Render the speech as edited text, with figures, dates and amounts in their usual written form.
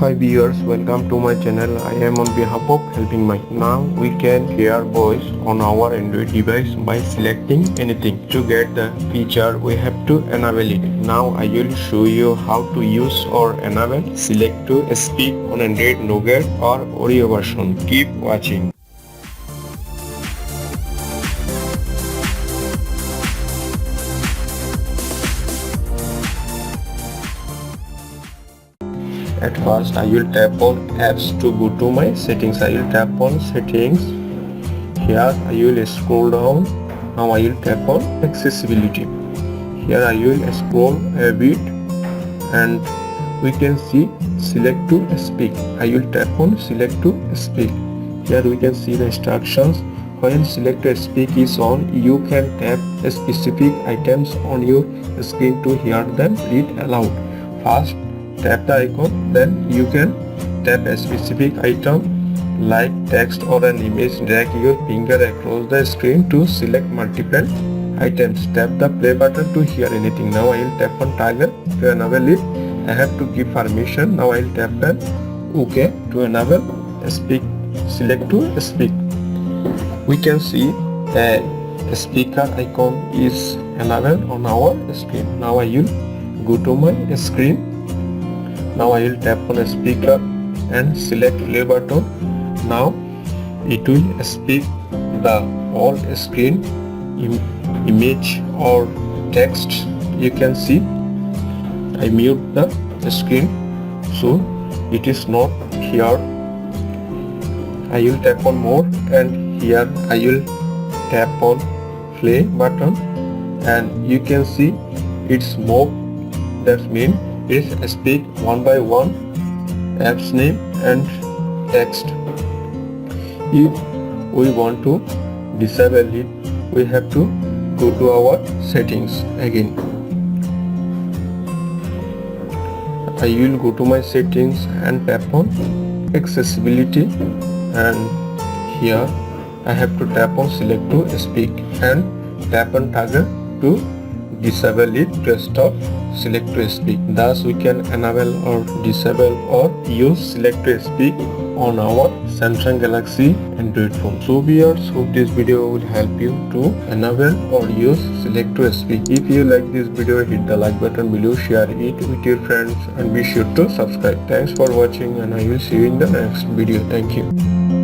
Hi viewers, welcome to my channel. I am on behalf of Helping Mind. Now we can hear voice on our Android device by selecting anything. To get the feature, we have to enable it. Now I will show you how to use or enable select to speak on Android Nougat or Oreo version. Keep watching. At first I will tap on apps to go to my settings. I will tap on settings. Here I will scroll down. Now I will tap on accessibility. Here I will scroll a bit and we can see select to speak. I will tap on select to speak. Here we can see the instructions. When select to speak is on, you can tap specific items on your screen to hear them read aloud. First tap the icon, then you can tap a specific item like text or an image. Drag your finger across the screen to select multiple items. Tap the play button to hear anything. Now I will tap on toggle to enable it. I have to give permission. Now I will tap on OK to enable speak. Select to speak. We can see a speaker icon is enabled on our screen. Now I will go to my screen. Now I will tap on a speaker and select play button. Now it will speak the all screen image or text. You can see I mute the screen so it is not here. I will tap on more and here I will tap on play button and you can see it's move. That means it speak one by one app's name and text. If we want to disable it, we have to go to our settings again. I will go to my settings and tap on accessibility and here I have to tap on select to speak and tap on toggle to disable it to stop select to speak. Thus we can enable or disable or use select to speak on our Samsung Galaxy Android phone. So viewers, hope this video will help you to enable or use select to speak. If you like this video, hit the like button below, share it with your friends and be sure to subscribe. Thanks for watching and I will see you in the next video. Thank you.